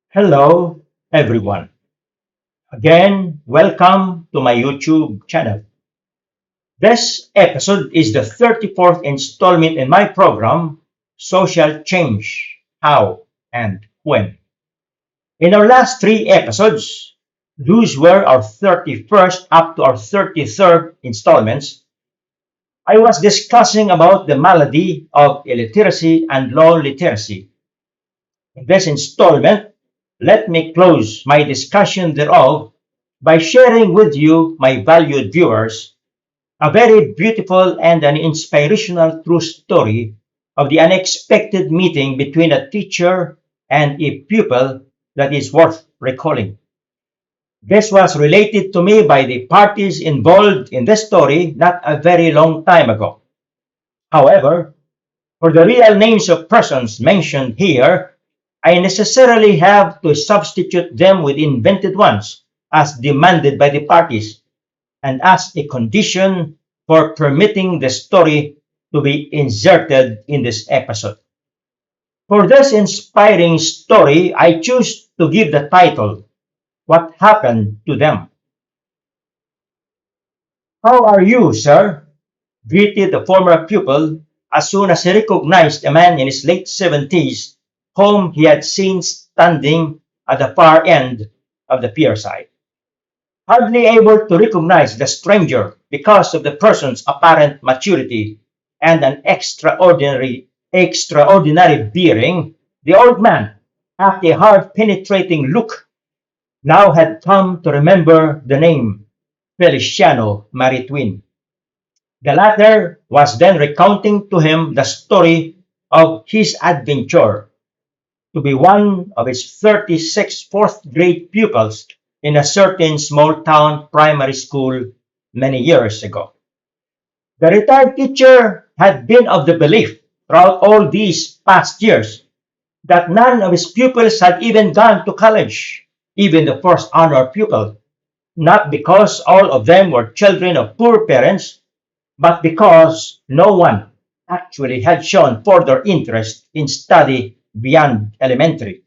Hello, everyone. Again, welcome to my YouTube channel. This episode is the 34th installment in my program, Social Change How and When. In our last three episodes, those were our 31st up to our 33rd installments. I was discussing about the malady of illiteracy and low literacy. In this installment, let me close my discussion thereof by sharing with you, my valued viewers, a very beautiful and an inspirational true story of the unexpected meeting between a teacher and a pupil that is worth recalling. This was related to me by the parties involved in this story not a very long time ago. However, for the real names of persons mentioned here, I necessarily have to substitute them with invented ones as demanded by the parties and as a condition for permitting the story to be inserted in this episode. For this inspiring story, I choose to give the title, What Happened to Them? How are you, sir? Greeted the former pupil as soon as he recognized a man in his late 70s whom he had seen standing at the far end of the pierside. Hardly able to recognize the stranger because of the person's apparent maturity and an extraordinary bearing, the old man, after a hard penetrating look, now had come to remember the name Feliciano Maritwin. The latter was then recounting to him the story of his adventure to be one of his 36 fourth grade pupils in a certain small town primary school many years ago. The retired teacher had been of the belief throughout all these past years that none of his pupils had even gone to college, even the first honor pupil, not because all of them were children of poor parents, but because no one actually had shown further interest in study beyond elementary.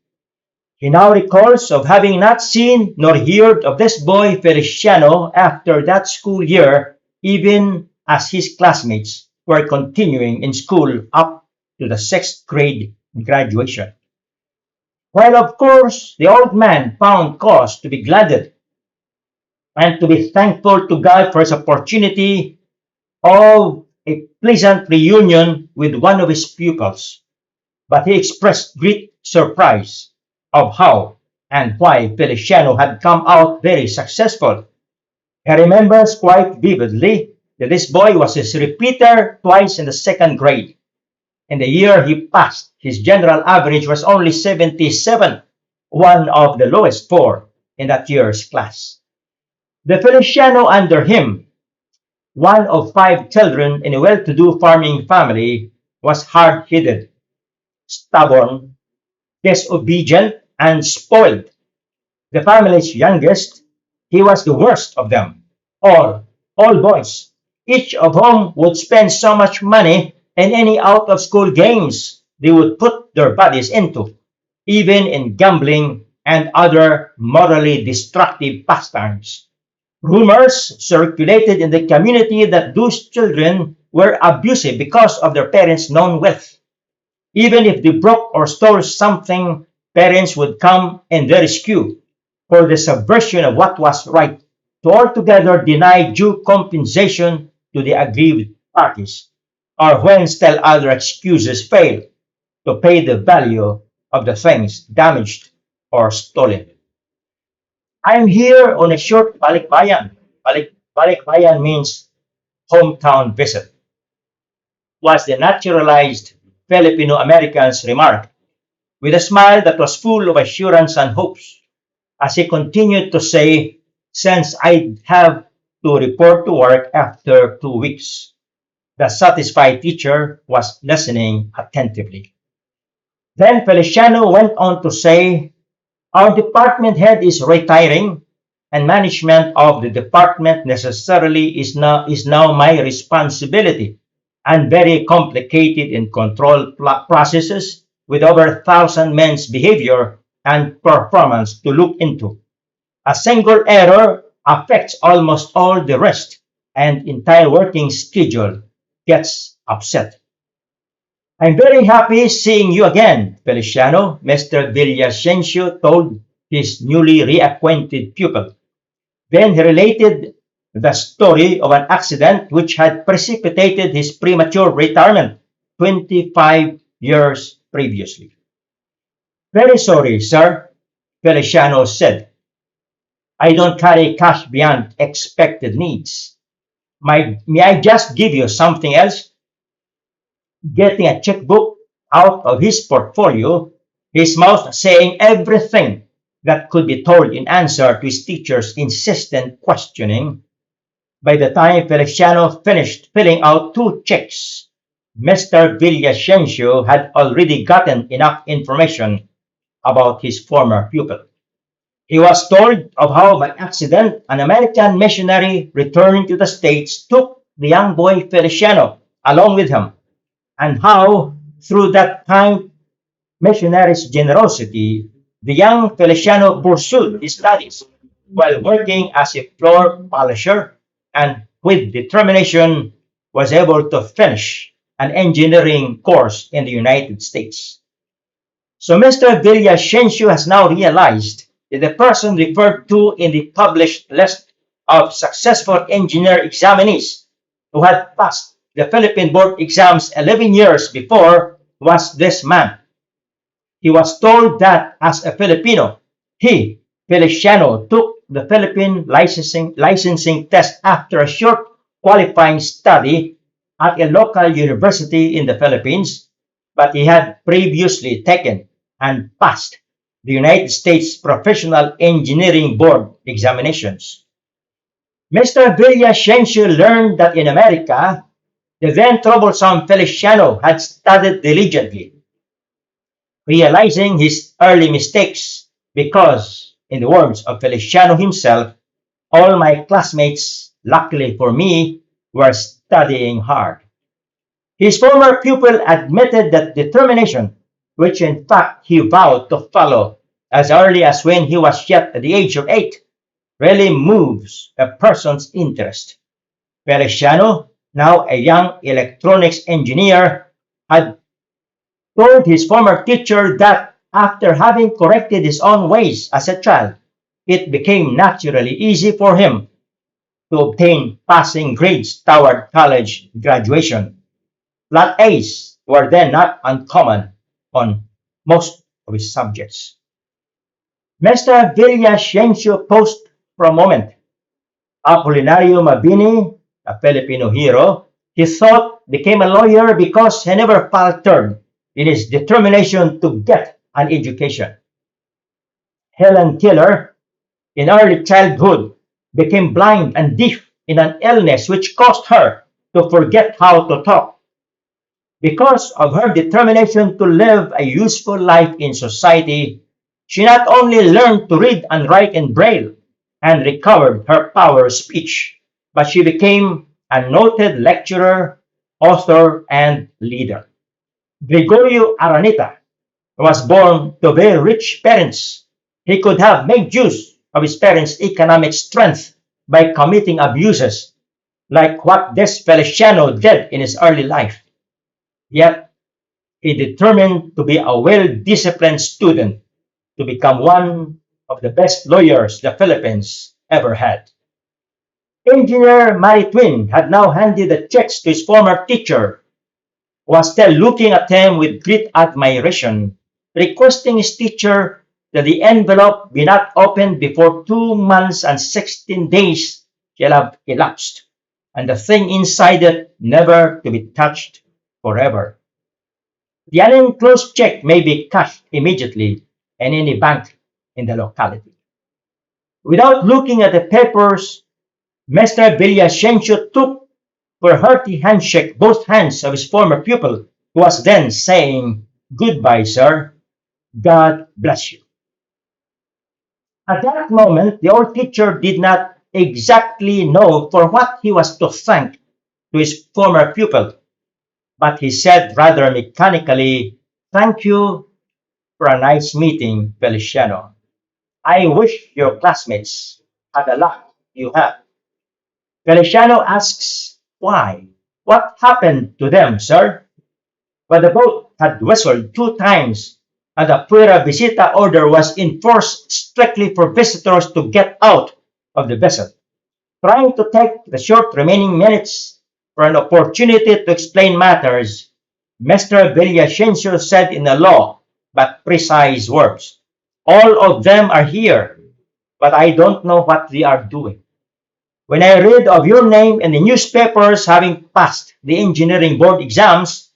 He now recalls of having not seen nor heard of this boy Feliciano after that school year, even as his classmates were continuing in school up to the sixth grade graduation. While of course the old man found cause to be glad and to be thankful to God for his opportunity of a pleasant reunion with one of his pupils, but he expressed great surprise of how and why Feliciano had come out very successful. He remembers quite vividly that this boy was his repeater twice in the second grade. In the year he passed, his general average was only 77, one of the lowest four in that year's class. The Feliciano under him, one of five children in a well-to-do farming family, was hard-headed, stubborn, disobedient, and spoiled. The family's youngest, he was the worst of them all boys, each of whom would spend so much money in any out-of-school games they would put their bodies into, even in gambling and other morally destructive pastimes. Rumors circulated in the community that those children were abusive because of their parents' known wealth. Even if they broke or stole something, parents would come in their rescue for the subversion of what was right to altogether deny due compensation to the aggrieved parties, or when still other excuses failed to pay the value of the things damaged or stolen. I'm here on a short balikbayan. Balikbayan means hometown visit, was the naturalized Filipino American's remark, with a smile that was full of assurance and hopes, as he continued to say, since I'd have to report to work after 2 weeks. The satisfied teacher was listening attentively. Then Feliciano went on to say, our department head is retiring, and management of the department necessarily is now my responsibility, and very complicated in control processes with over 1,000 men's behavior and performance to look into. A single error affects almost all the rest, and entire working schedule gets upset. I'm very happy seeing you again, Feliciano, Mr. Villasencio told his newly reacquainted pupil. Then he related the story of an accident which had precipitated his premature retirement 25 years previously. Very sorry, sir, Feliciano said. I don't carry cash beyond expected needs. May I just give you something else? Getting a checkbook out of his portfolio, his mouth saying everything that could be told in answer to his teacher's insistent questioning. By the time Feliciano finished filling out two checks, Mr. Villasencio had already gotten enough information about his former pupil. He was told of how, by accident, an American missionary returning to the States took the young boy Feliciano along with him, and how, through that kind missionary's generosity, the young Feliciano pursued his studies while working as a floor polisher and with determination was able to finish an engineering course in the United States. So Mr. Villasencio has now realized that the person referred to in the published list of successful engineer examinees who had passed the Philippine board exams 11 years before was this man. He was told that as a Filipino, he, Feliciano, took the Philippine licensing test after a short qualifying study at a local university in the Philippines, but he had previously taken and passed the United States Professional Engineering Board examinations. Mr. Villasencio learned that in America, the then troublesome Feliciano had studied diligently, realizing his early mistakes because, in the words of Feliciano himself, all my classmates, luckily for me, were studying hard. His former pupil admitted that determination, which in fact he vowed to follow as early as when he was yet at the age of 8, really moves a person's interest. Feliciano, now a young electronics engineer, had told his former teacher that after having corrected his own ways as a child, it became naturally easy for him to obtain passing grades toward college graduation. Flat A's were then not uncommon on most of his subjects. Mr. Villasencio paused for a moment. Apolinario Mabini, a Filipino hero, he thought became a lawyer because he never faltered in his determination to get an education. Helen Keller, in early childhood, became blind and deaf in an illness which caused her to forget how to talk. Because of her determination to live a useful life in society, she not only learned to read and write in Braille and recovered her power of speech, but she became a noted lecturer, author, and leader. Gregorio Araneta was born to very rich parents. He could have made use of his parents' economic strength by committing abuses, like what this Feliciano did in his early life. Yet, he determined to be a well-disciplined student to become one of the best lawyers the Philippines ever had. Engineer Maritwin had now handed the checks to his former teacher, who was still looking at him with great admiration, requesting his teacher that the envelope be not opened before 2 months and 16 days shall have elapsed, and the thing inside it never to be touched forever. The unenclosed check may be cashed immediately in any bank in the locality. Without looking at the papers, Mr. Villasencio took for a hearty handshake both hands of his former pupil, who was then saying, "Goodbye, sir. God bless you." At that moment, the old teacher did not exactly know for what he was to thank to his former pupil, but he said rather mechanically, "Thank you for a nice meeting, Feliciano. I wish your classmates had the luck you have. Feliciano asks why. What happened to them, sir? But the boat had whistled 2 times, and the Puera Visita order was enforced strictly for visitors to get out of the vessel. Trying to take the short remaining minutes for an opportunity to explain matters, Mr. Villavicencio said in a low but precise words, "All of them are here, but I don't know what they are doing. When I read of your name in the newspapers having passed the engineering board exams,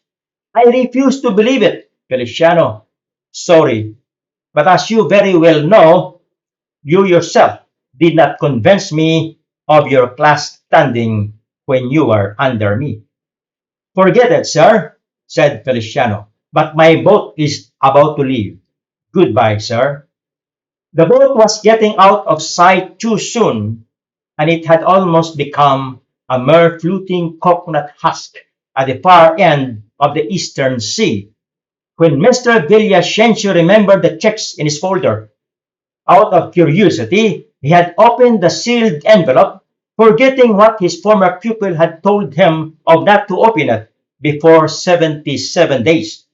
I refuse to believe it, Feliciano. Sorry, but as you very well know, you yourself did not convince me of your class standing when you were under me." "Forget it, sir," said Feliciano, "but my boat is about to leave. Goodbye, sir." The boat was getting out of sight too soon, and it had almost become a mere floating coconut husk at the far end of the eastern sea, when Mr. Villavicencio remembered the checks in his folder. Out of curiosity, he had opened the sealed envelope, forgetting what his former pupil had told him of not to open it before 77 days.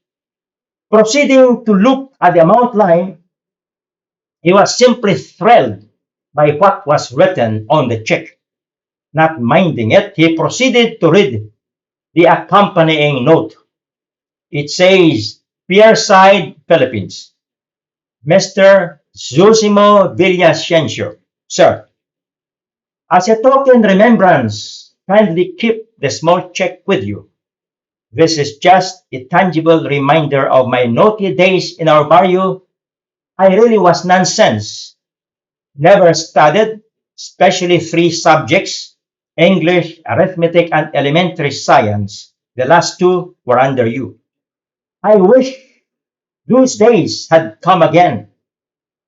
Proceeding to look at the amount line, he was simply thrilled by what was written on the check. Not minding it, he proceeded to read the accompanying note. It says, "Pierside, Philippines. Mr. Zosimo Villavicencio, sir. As a token remembrance, kindly keep the small check with you. This is just a tangible reminder of my naughty days in our barrio. I really was nonsense. Never studied, especially 3 subjects, English, arithmetic, and elementary science. The last 2 were under you. I wish those days had come again,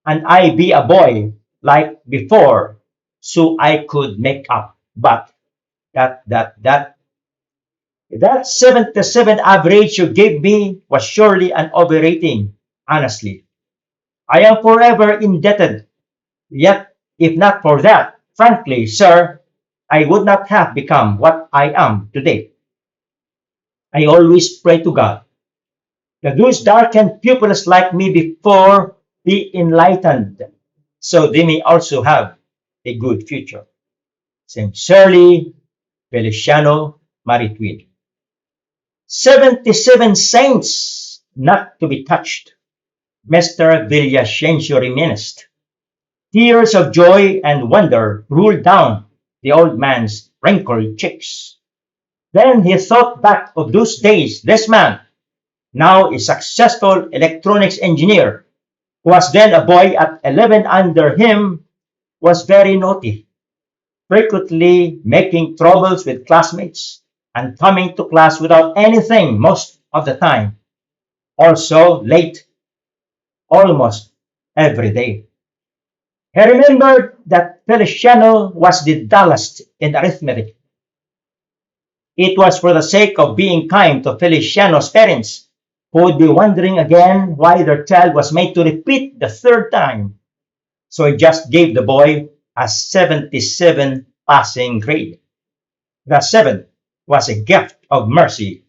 and I be a boy like before, so I could make up. But that 77 average you gave me was surely an overrating, honestly. I am forever indebted. Yet, if not for that, frankly, sir, I would not have become what I am today. I always pray to God that those darkened pupils like me before be enlightened, so they may also have a good future. Sincerely, Feliciano Maritwin. 77 saints not to be touched, Mr. Villavicencio reminisced. Tears of joy and wonder rolled down the old man's wrinkled cheeks. Then he thought back of those days. This man, now a successful electronics engineer, who was then a boy at 11 under him, was very naughty, frequently making troubles with classmates and coming to class without anything most of the time. Also late almost every day. He remembered that Feliciano was the dullest in arithmetic. It was for the sake of being kind to Feliciano's parents, who would be wondering again why their child was made to repeat the 3rd time. So he just gave the boy a 77 passing grade. The 7 was a gift of mercy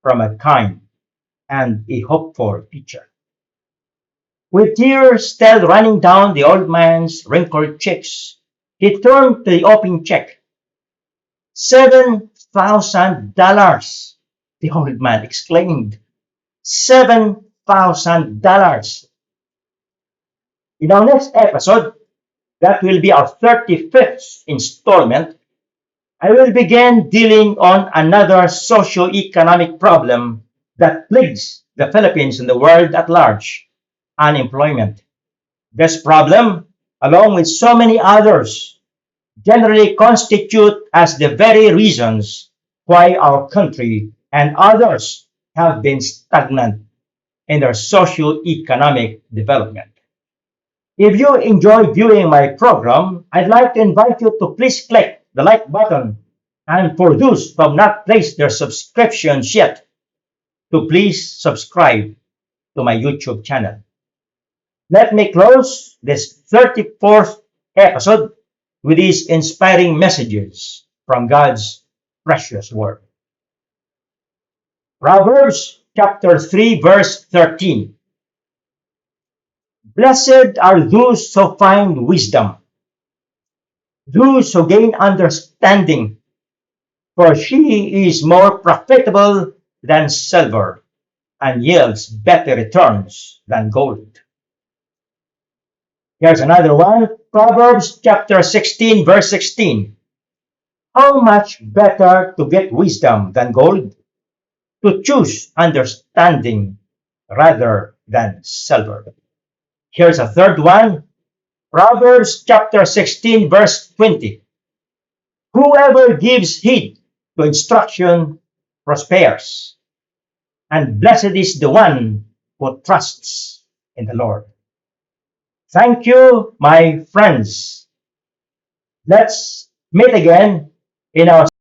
from a kind and a hopeful teacher. With tears still running down the old man's wrinkled cheeks, he turned to the open check. $7,000, the old man exclaimed. $7,000. In our next episode, that will be our 35th installment, I will begin dealing on another socio-economic problem that plagues the Philippines and the world at large: unemployment. This problem, along with so many others, generally constitute as the very reasons why our country and others have been stagnant in their socio-economic development. If you enjoy viewing my program, I'd like to invite you to please click the like button, and for those who have not placed their subscriptions yet, to please subscribe to my YouTube channel. Let me close this 34th episode with these inspiring messages from God's precious word. Proverbs chapter 3 verse 13. Blessed are those who find wisdom, those who gain understanding, for she is more profitable than silver and yields better returns than gold. Here's another one. Proverbs chapter 16 verse 16. How much better to get wisdom than gold, to choose understanding rather than silver. Here's a third one. Proverbs chapter 16 verse 20. Whoever gives heed to instruction prospers, and blessed is the one who trusts in the Lord. Thank you, my friends. Let's meet again in our